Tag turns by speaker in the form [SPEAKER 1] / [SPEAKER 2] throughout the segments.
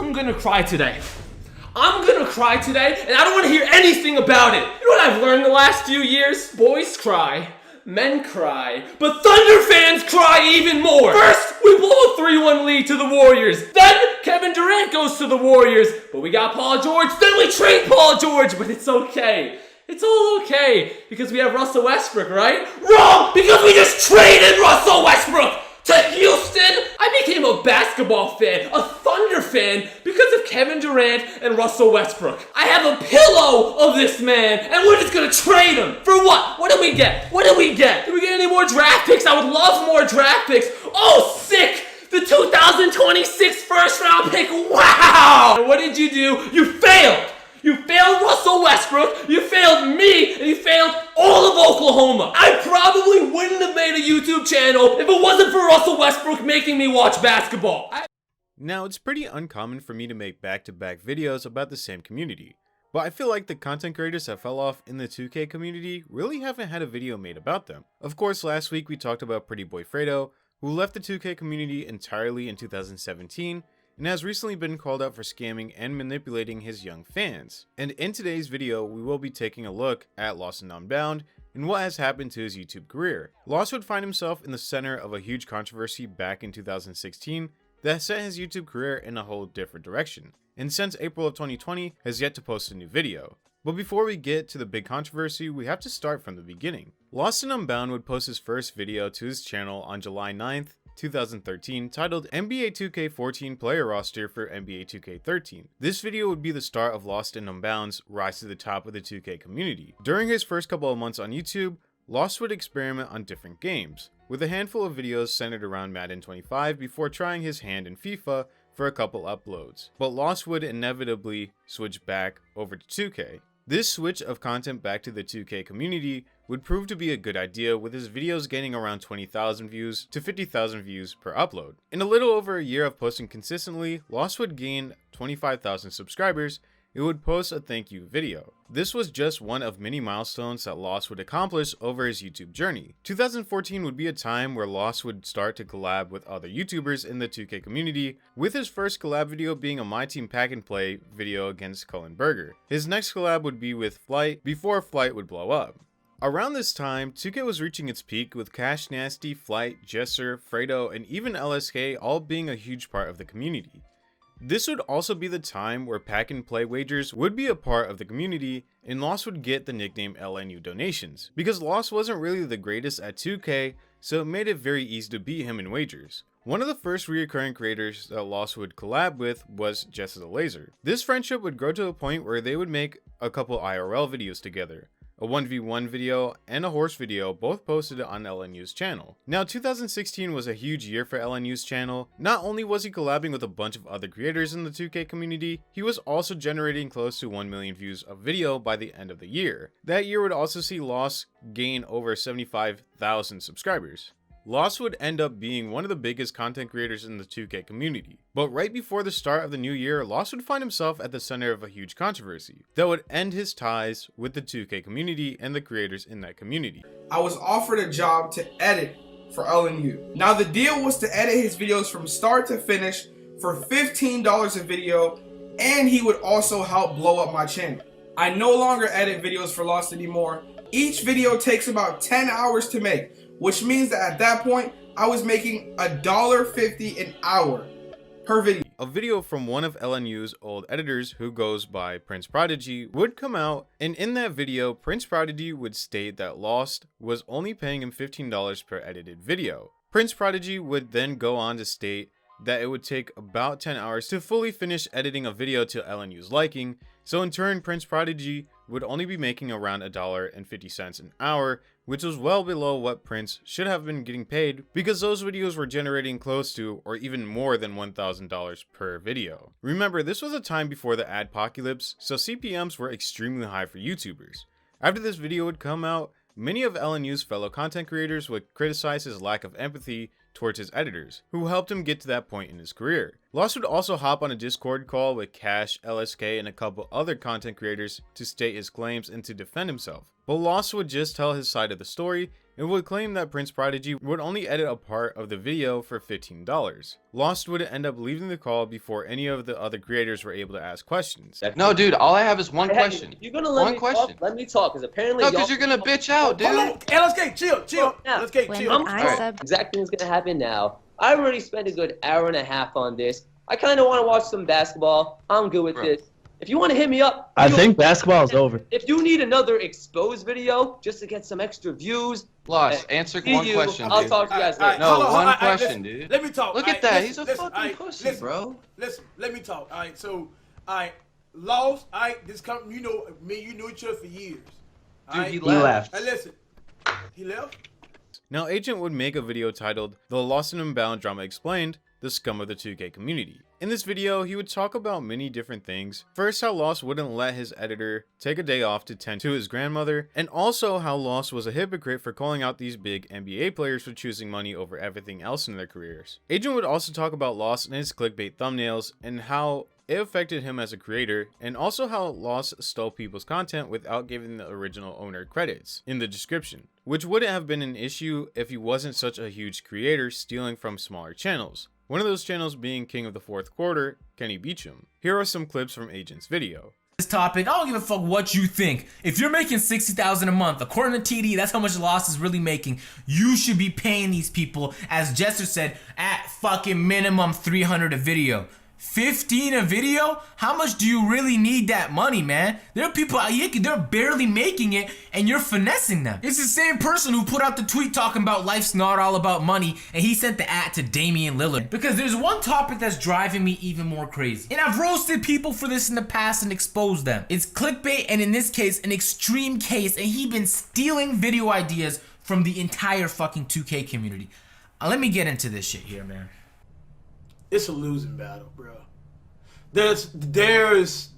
[SPEAKER 1] I'm gonna cry today. I'm gonna cry today, and I don't want to hear anything about it. You know what I've learned the last few years? Boys cry, men cry, but Thunder fans cry even more. First, we blow a 3-1 lead to the Warriors. Then, Kevin Durant goes to the Warriors, but we got Paul George. Then we trade Paul George, but it's okay. It's all okay, because we have Russell Westbrook, right? Wrong, because we just traded Russell Westbrook to Houston. I became a basketball fan, a Thunder fan, because of Kevin Durant and Russell Westbrook. I have a pillow of this man, and we're just gonna trade him. For what? What do we get? What do we get? Do we get any more draft picks? I would love more draft picks. Oh, sick! The 2026 first round pick, wow! And what did you do? You failed! You failed Russell Westbrook, you failed me, and you failed all of Oklahoma. I probably wouldn't have made a YouTube channel if it wasn't for Russell Westbrook making me watch basketball.
[SPEAKER 2] Now, it's pretty uncommon for me to make back-to-back videos about the same community, but I feel like the content creators that fell off in the 2K community really haven't had a video made about them. Of course, last week we talked about Pretty Boy Fredo, who left the 2K community entirely in 2017, and has recently been called out for scamming and manipulating his young fans. And in today's video, we will be taking a look at Lost and Unbound and what has happened to his YouTube career. Lost would find himself in the center of a huge controversy back in 2016 that set his YouTube career in a whole different direction, and since April of 2020 has yet to post a new video. But before we get to the big controversy, we have to start from the beginning. Lost and Unbound would post his first video to his channel on July 9th, 2013, titled NBA 2K14 Player Roster for NBA 2K13. This video would be the start of Lost and Unbound's rise to the top of the 2K community. During his first couple of months on YouTube, Lost would experiment on different games, with a handful of videos centered around Madden 25 before trying his hand in FIFA for a couple uploads. But Lost would inevitably switch back over to 2K. This switch of content back to the 2K community would prove to be a good idea, with his videos gaining around 20,000 views to 50,000 views per upload. In a little over a year of posting consistently, Lost would gain 25,000 subscribers. It would post a thank you video. This was just one of many milestones that Lost would accomplish over his YouTube journey. 2014 would be a time where Lost would start to collab with other YouTubers in the 2K community, with his first collab video being a My Team Pack and Play video against Cullen Berger. His next collab would be with Flight, before Flight would blow up. Around this time, 2K was reaching its peak, with Cash Nasty, Flight, Jesser, Fredo, and even LSK all being a huge part of the community. This would also be the time where Pack and Play wagers would be a part of the community, and Lost would get the nickname LNU donations, because Lost wasn't really the greatest at 2K, so it made it very easy to beat him in wagers. One of the first recurring creators that Lost would collab with was Jessa the Laser. This friendship would grow to a point where they would make a couple IRL videos together. A 1v1 video and a horse video, both posted on LNU's channel. Now, 2016 was a huge year for LNU's channel. Not only was he collabing with a bunch of other creators in the 2K community, he was also generating close to 1 million views of video by the end of the year. That year would also see Lost gain over 75,000 subscribers. Lost would end up being one of the biggest content creators in the 2K community. But right before the start of the new year, Lost would find himself at the center of a huge controversy that would end his ties with the 2K community and the creators in that community.
[SPEAKER 3] I was offered a job to edit for LNU. Now the deal was to edit his videos from start to finish for $15 a video, and he would also help blow up my channel. I no longer edit videos for Lost anymore. Each video takes about 10 hours to make, which means that at that point, I was making $1.50 an hour per video.
[SPEAKER 2] A video from one of LNU's old editors, who goes by Prince Prodigy, would come out, and in that video, Prince Prodigy would state that Lost was only paying him $15 per edited video. Prince Prodigy would then go on to state that it would take about 10 hours to fully finish editing a video to LNU's liking, so in turn, Prince Prodigy would only be making around $1.50 an hour, which was well below what Prince should have been getting paid, because those videos were generating close to or even more than $1,000 per video. Remember, this was a time before the adpocalypse, so CPMs were extremely high for YouTubers. After this video would come out, many of LNU's fellow content creators would criticize his lack of empathy towards his editors, who helped him get to that point in his career. Lost would also hop on a Discord call with Cash, LSK, and a couple other content creators to state his claims and to defend himself. But Lost would just tell his side of the story and would claim that Prince Prodigy would only edit a part of the video for $15. Lost would end up leaving the call before any of the other creators were able to ask questions.
[SPEAKER 4] No, dude, all I have is one question.
[SPEAKER 5] You're gonna let
[SPEAKER 4] One
[SPEAKER 5] me
[SPEAKER 4] question.
[SPEAKER 5] talk? Let me talk, because apparently
[SPEAKER 4] No, because you're gonna bitch out, dude.
[SPEAKER 6] Hold on. Hey, LSK, chill.
[SPEAKER 5] Yeah.
[SPEAKER 6] LSK,
[SPEAKER 7] When
[SPEAKER 6] chill.
[SPEAKER 7] I sub
[SPEAKER 5] Exactly what's gonna happen now. I already spent a good hour and a half on this. I kind of want to watch some basketball. I'm good with
[SPEAKER 4] Bro.
[SPEAKER 5] this. If you want to hit me up,
[SPEAKER 8] I
[SPEAKER 5] you know,
[SPEAKER 8] think basketball is over.
[SPEAKER 5] if you need another exposed video just to get some extra views,
[SPEAKER 4] Lost, answer
[SPEAKER 5] see
[SPEAKER 4] one
[SPEAKER 5] you.
[SPEAKER 4] question,
[SPEAKER 5] I'll
[SPEAKER 4] dude.
[SPEAKER 5] talk to you guys
[SPEAKER 6] All right,
[SPEAKER 5] later.
[SPEAKER 4] No,
[SPEAKER 6] hold on,
[SPEAKER 4] one
[SPEAKER 6] all right,
[SPEAKER 4] question,
[SPEAKER 6] listen,
[SPEAKER 4] dude.
[SPEAKER 6] Let me talk.
[SPEAKER 4] Look
[SPEAKER 6] all
[SPEAKER 4] at
[SPEAKER 6] right,
[SPEAKER 4] that.
[SPEAKER 6] listen,
[SPEAKER 4] He's a
[SPEAKER 6] listen,
[SPEAKER 4] fucking
[SPEAKER 6] all right,
[SPEAKER 4] pussy,
[SPEAKER 6] listen,
[SPEAKER 4] bro.
[SPEAKER 6] Listen, let me talk. All right, so, all right, Lost, all right, this company, you know, me, you knew each other for years. All
[SPEAKER 4] Dude,
[SPEAKER 6] right?
[SPEAKER 4] he
[SPEAKER 8] He left.
[SPEAKER 6] Hey, listen, he left?
[SPEAKER 2] Now, Agent would make a video titled The Lost and Unbound Drama Explained, the scum of the 2K community. In this video, he would talk about many different things. First, how Lost wouldn't let his editor take a day off to tend to his grandmother, and also how Lost was a hypocrite for calling out these big NBA players for choosing money over everything else in their careers. Agent would also talk about Lost and his clickbait thumbnails, and how it affected him as a creator, and also how Lost stole people's content without giving the original owner credits in the description, which wouldn't have been an issue if he wasn't such a huge creator stealing from smaller channels. One of those channels being King of the Fourth Quarter, Kenny Beecham. Here are some clips from Agent's video.
[SPEAKER 9] This topic, I don't give a fuck what you think. If you're making $60,000 a month, according to TD, that's how much Lost is really making. You should be paying these people, as Jester said, at fucking minimum $300 a video. 15 a video? How much do you really need that money, man? There are people out here, they're barely making it, and you're finessing them. It's the same person who put out the tweet talking about life's not all about money, and he sent the ad to Damian Lillard. Because there's one topic that's driving me even more crazy. And I've roasted people for this in the past and exposed them. It's clickbait, and in this case, an extreme case, and he been stealing video ideas from the entire fucking 2K community. Let me get into this shit here, man.
[SPEAKER 6] It's a losing battle, bro. There's guys.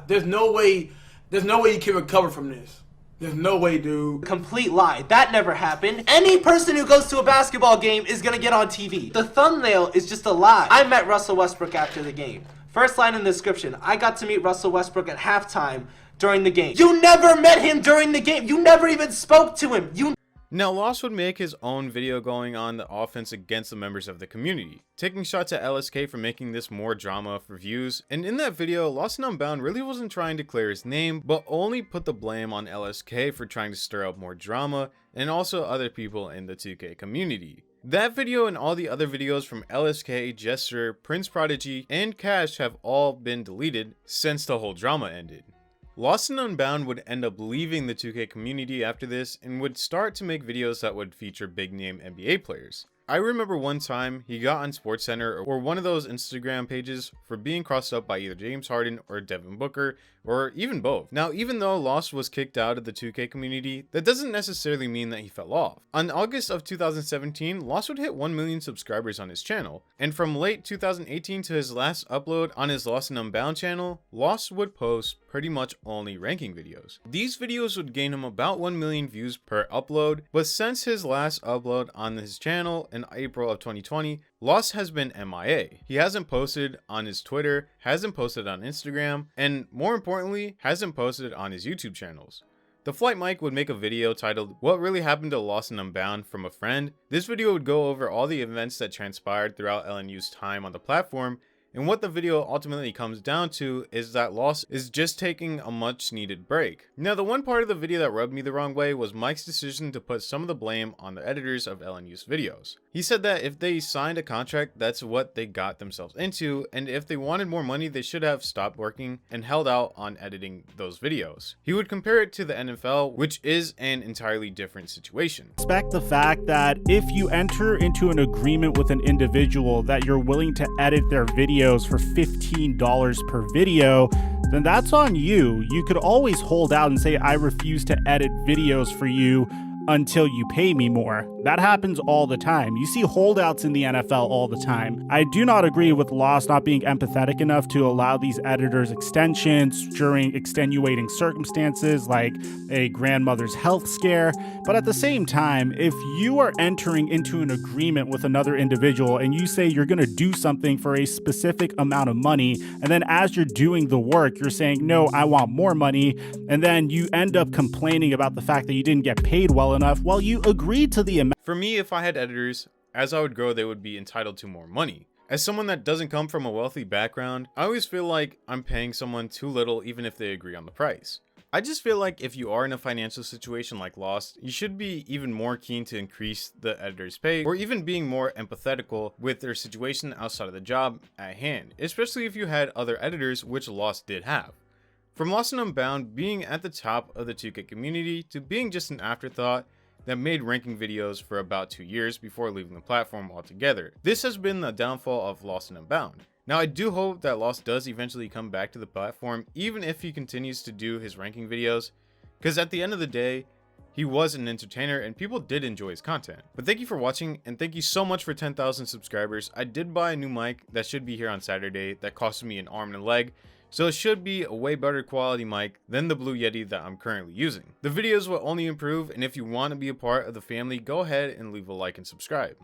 [SPEAKER 6] There's no way you can recover from this. There's no way, dude.
[SPEAKER 10] Complete lie. That never happened. Any person who goes to a basketball game is gonna get on TV. The thumbnail is just a lie. I met Russell Westbrook after the game. First line in the description, I got to meet Russell Westbrook at halftime during the game. You never met him during the game. You never even spoke to him.
[SPEAKER 2] Now, Lost would make his own video going on the offense against the members of the community, taking shots at LSK for making this more drama for views, and in that video, Lost and Unbound really wasn't trying to clear his name, but only put the blame on LSK for trying to stir up more drama, and also other people in the 2K community. That video and all the other videos from LSK, Jester, Prince Prodigy, and Cash have all been deleted since the whole drama ended. Lost and Unbound would end up leaving the 2K community after this and would start to make videos that would feature big name NBA players. I remember one time he got on SportsCenter or one of those Instagram pages for being crossed up by either James Harden or Devin Booker, or even both. Now, even though Lost was kicked out of the 2K community, that doesn't necessarily mean that he fell off. On August of 2017, Lost would hit 1 million subscribers on his channel, and from late 2018 to his last upload on his Lost and Unbound channel, Lost would post pretty much only ranking videos. These videos would gain him about 1 million views per upload, but since his last upload on his channel in April of 2020, Lost has been MIA. He hasn't posted on his Twitter, hasn't posted on Instagram, and more importantly, hasn't posted on his YouTube channels. The Flight Mike would make a video titled What Really Happened to Lost and Unbound from a Friend. This video would go over all the events that transpired throughout LNU's time on the platform, and what the video ultimately comes down to is that Lost is just taking a much needed break. Now, the one part of the video that rubbed me the wrong way was Mike's decision to put some of the blame on the editors of LNU's videos. He said that if they signed a contract, that's what they got themselves into, and if they wanted more money, they should have stopped working and held out on editing those videos. He would compare it to the NFL, which is an entirely different situation.
[SPEAKER 11] Respect the fact that if you enter into an agreement with an individual that you're willing to edit their videos for $15 per video, then that's on you. You could always hold out and say, I refuse to edit videos for you until you pay me more. That happens all the time. You see holdouts in the NFL all the time. I do not agree with Lost not being empathetic enough to allow these editors extensions during extenuating circumstances like a grandmother's health scare. But at the same time, if you are entering into an agreement with another individual and you say you're going to do something for a specific amount of money, and then as you're doing the work, you're saying, no, I want more money, and then you end up complaining about the fact that you didn't get paid well enough, well, you agreed to the amount.
[SPEAKER 2] For me, if I had editors, as I would grow, they would be entitled to more money. As someone that doesn't come from a wealthy background, I always feel like I'm paying someone too little even if they agree on the price. I just feel like if you are in a financial situation like Lost, you should be even more keen to increase the editor's pay or even being more empathetical with their situation outside of the job at hand, especially if you had other editors, which Lost did have. From Lost and Unbound being at the top of the 2K community to being just an afterthought that made ranking videos for about 2 years before leaving the platform altogether. This has been the downfall of Lost and Unbound. Now I do hope that Lost does eventually come back to the platform, even if he continues to do his ranking videos, because at the end of the day, he was an entertainer and people did enjoy his content. But thank you for watching, and thank you so much for 10,000 subscribers. I did buy a new mic that should be here on Saturday that costed me an arm and a leg, so it should be a way better quality mic than the Blue Yeti that I'm currently using. The videos will only improve, and if you want to be a part of the family, go ahead and leave a like and subscribe.